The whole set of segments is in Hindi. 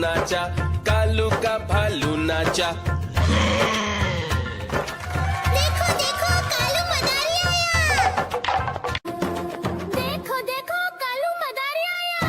नाचा, कालू का भालू नाचा। देखो देखो कालू मदारी आया। देखो देखो कालू मदारी आया।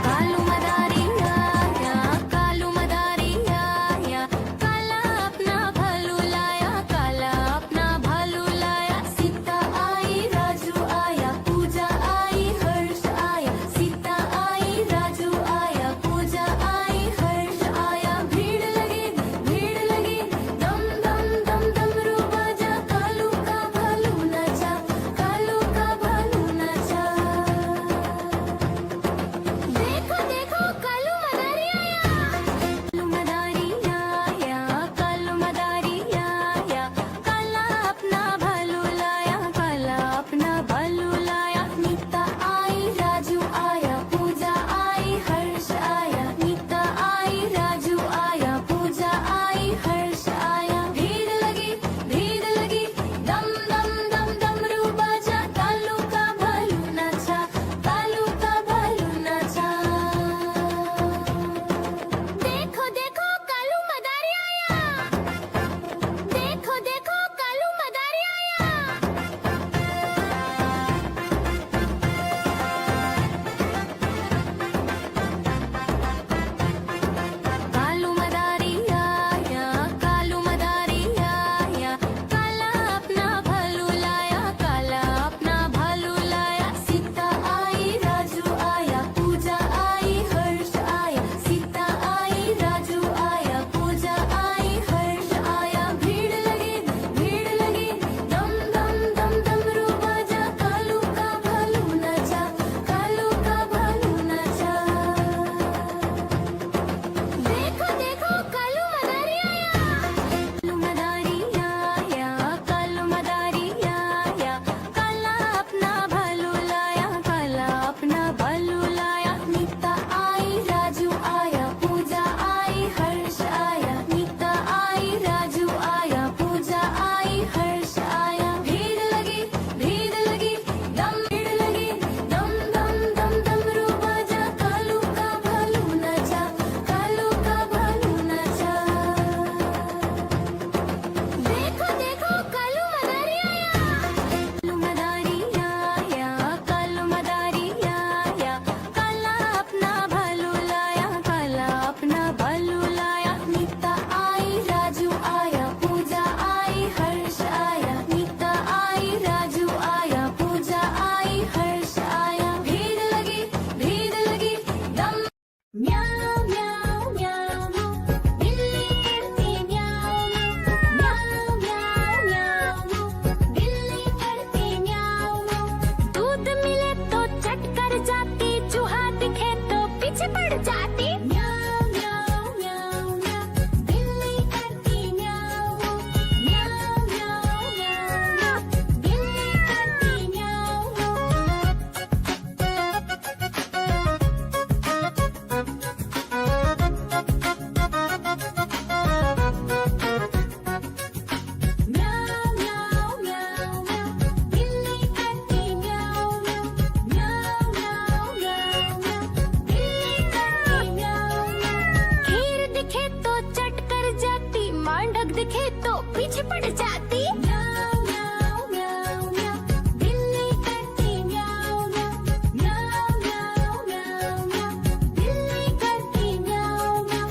कालू मदारी आया, कालू मदारी आया, काला अपना भालू लाया, काला अपना भालू लाया। सीता आई राजू आया, पूजा आई हर्ष आया, सीता आई राजू आया, पूजा आई हर्ष आया। भीड़ लगी दम दम दम डमरू बाजा, कालू का भालू नाचा, कालू का भालू नाचा। देखो देखो कालू मदारी आया। कालू मदारी आया, कालू मदारी आया, काला अपना भालू लाया, काला अपना भालू लाया। नीता आई राजू आया, पूजा आई हर्ष आया, नीता आई राजू आया, पूजा आई हर्ष आया। भीड़ लगी दम दम दम डमरू बाजा, कालू का भालू नाचा, कालू का भालू नाचा। देखो देखो कालू मदारी आया। देखो देखो कालू मदारी आया। कालू मदारी आया, कालू मदारी आया, काला अपना भालू लाया, काला अपना भालू लाया। सीता आई राजू आया, पूजा आई हर्ष आया, सीता आई राजू आया, पूजा आई हर्ष आया। भीड़ लगी दम दम दम डमरू बाजा, कालू का भालू नाचा, कालू का भालू नाचा। देखो देखो कालू मदारी आया। कालू मदारी आया, कालू मदारी आया, काला अपना भालू लाया, काला अपना भालू लाया। नीता आई राजू आया, पूजा आई हर्ष आया, नीता आई राजू आया, पूजा आई हर्ष आया। भीड़ लगी दम दम दम डमरू बाजा, कालू का भालू नाचा, कालू का भालू नाचा। देखो देखो कालू मदारी आया। कालू मदारी आया, कालू मदारी आया, काला अपना भालू लाया, काला अपना भालू लाया। नीता आई राजू आया, पूजा आई हर्ष आया, नीता आई राजू आया, पूजा आई हर्ष आया। भीड़ लगी दम म्याऊ म्याऊ म्याऊ बिल्ली करती म्याऊ म्याऊ म्याऊ म्याऊ बिल्ली करती म्याऊ। दूध मिले तो चट कर जाती, चूहा दिखे तो पीछे पड़ जाती। म्याऊ म्याऊ म्याऊ म्याऊ बिल्ली करती म्याऊ म्याऊ म्याऊ म्याऊ बिल्ली करती म्याऊ। म्याऊ म्याऊ म्याऊ म्याऊ बिल्ली करती म्याऊ म्याऊ म्याऊ म्याऊ म्याऊ बिल्ली करती म्याऊ। खीर दिखे तो चट कर जाती, मांडक दिखे तो पीछे पड़ जाती। म्याऊ म्याऊ म्याऊ म्याऊ बिल्ली करती म्याऊ म्याऊ म्याऊ म्याऊ म्याऊ बिल्ली करती म्याऊ म्याऊ।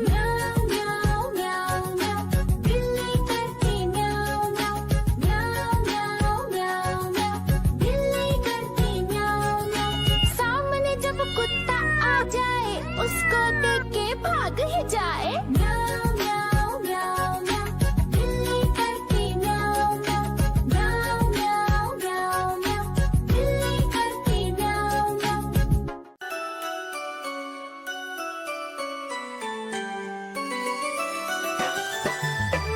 म्याऊ म्याऊ म्याऊ म्याऊ बिल्ली करती म्याऊ म्याऊ म्याऊ म्याऊ म्याऊ बिल्ली करती म्याऊ म्याऊ। सामने जब कुत्ता आ जाए, उसको देख के भाग ही जाए। म्याऊ म्याऊ म्याऊ म्याऊ बिल्ली करती म्याऊ म्याऊ म्याऊ म्याऊ म्याऊ बिल्ली करती म्याऊ म्याऊ।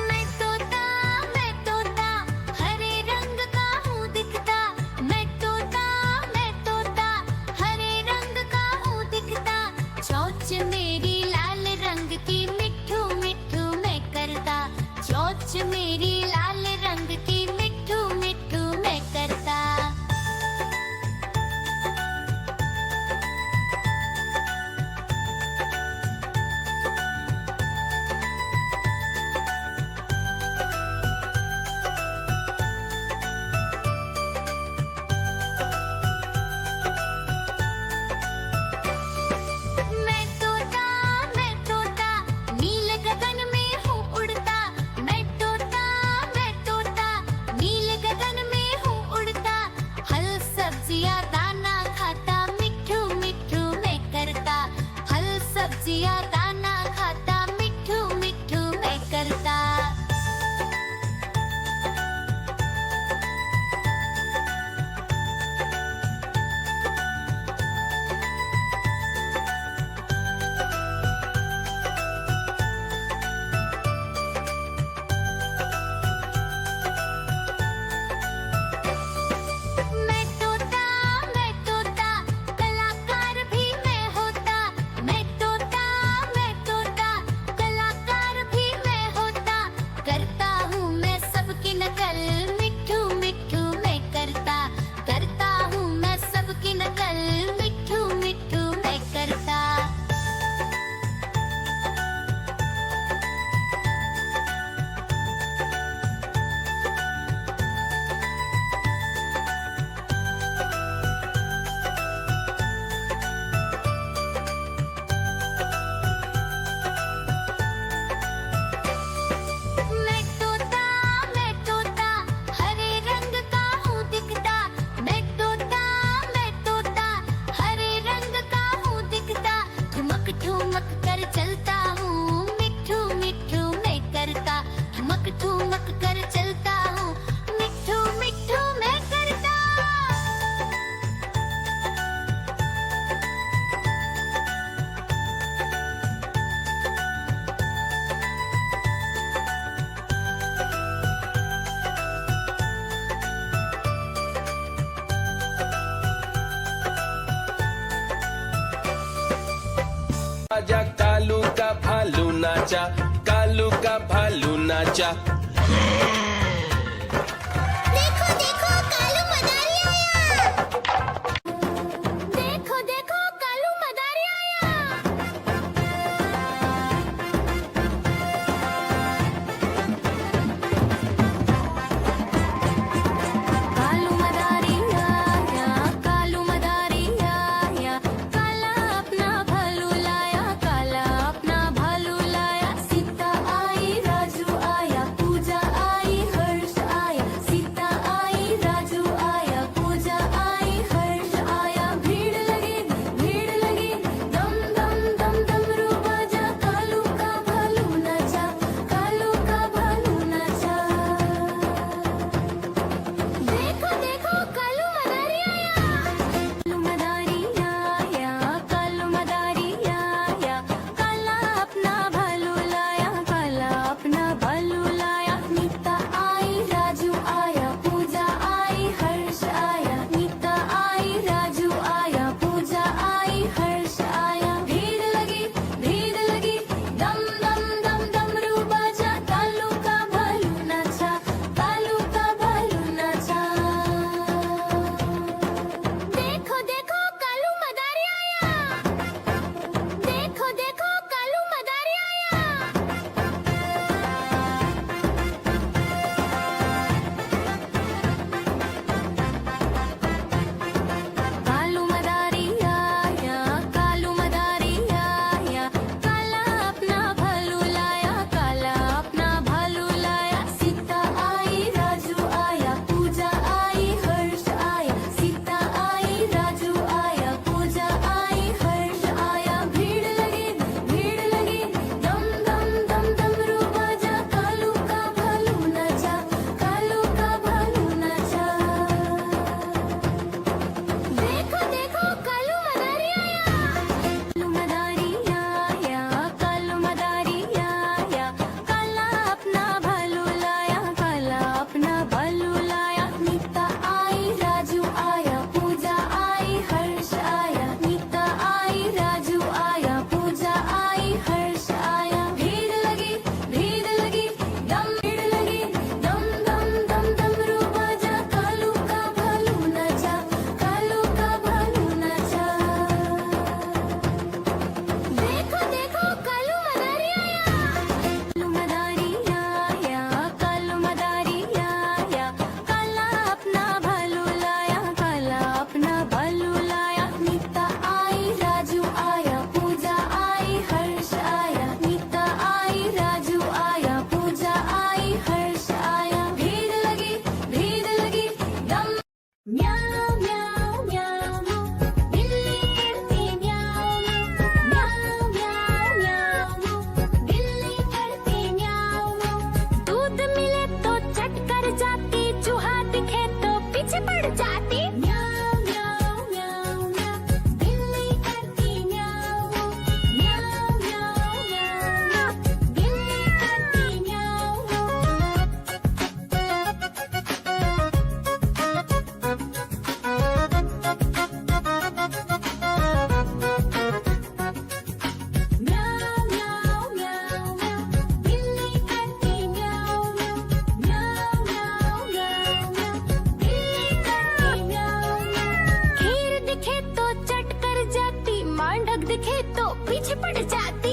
मैं तोता हरे रंग का हूँ दिखता। मैं तोता हरे चलता हूँ, मिट्ठू मिट्ठू मैं करता, ठुमक ठुमक कर चलता हूँ, मिट्ठू मिट्ठू मैं करता। आजा कालू का भालू नाचा, कालू का भालू नाचा। देखो देखो कालू मदारी आया, देखो देखो कालू मदारी आया। कालू मदारी आया, कालू मदारी आया, काला अपना भालू लाया, काला अपना भालू लाया। सीता आई राजू आया, पूजा आई हर्ष आया, सीता आई राजू आया, पूजा आई हर्ष आया। भीड़ लगी दम दम दम डमरू बाजा, कालू का भालू नाचा, कालू का भालू नाचा। देखो देखो कालू मदारी आया, कालू मदारी आया, कालू मदारी आया, काला अपना भालू लाया, काला अपना भालू लाया। नीता आई राजू आया, पूजा आई हर्ष आया, नीता आई राजू आया, पूजा आई हर्ष आया। भीड़ लगी दम दम दम डमरू बाजा, कालू का भालू नाचा, कालू का भालू नाचा। देखो देखो कालू मदारी आया, देखो देखो कालू मदारी आया। कालू मदारी आया, कालू मदारी आया, काला अपना भालू लाया, काला अपना भालू लाया। सीता आई राजू आया, पूजा आई हर्ष आया, सीता आई राजू आया, पूजा आई हर्ष आया। भीड़ लगी दम दम दम डमरू बाजा, कालू का भालू नाचा, कालू का भालू नाचा। देखो देखो कालू मदारी आया, कालू मदारी आया, कालू मदारी आया, काला अपना भालू लाया, काला अपना भालू लाया। नीता आई राजू आया, पूजा आई हर्ष आया, नीता आई राजू आया, पूजा आई हर्ष आया। भीड़ लगी दम दम दम डमरू बाजा, कालू का भालू नाचा, कालू का भालू नाचा। देखो देखो कालू मदारी आया, कालू मदारी आया, कालू मदारी आया, काला अपना भालू लाया, काला अपना भालू लाया। नीता आई राजू आया, पूजा आई हर्ष आया, नीता आई राजू आया, पूजा आई हर्ष आया। भीड़ लगी दम म्याऊ म्याऊ म्याऊ, बिल्ली करती म्याऊ म्याऊ म्याऊ म्याऊ, बिल्ली करती म्याऊ। दूध मिले तो चट कर जाती, चूहा दिखे तो पीछे पड़ जाती। म्याऊ म्याऊ म्याऊ म्याऊ, बिल्ली करती म्याऊ म्याऊ म्याऊ म्याऊ, बिल्ली करती म्याऊ। म्याऊ म्याऊ म्याऊ म्याऊ, बिल्ली करती म्याऊ म्याऊ म्याऊ म्याऊ म्याऊ म्याऊ, बिल्ली करती म्याऊ म्याऊ। खीर दिखे तो चट कर जाती, मांडक दिखे तो पीछे पड़ जाती।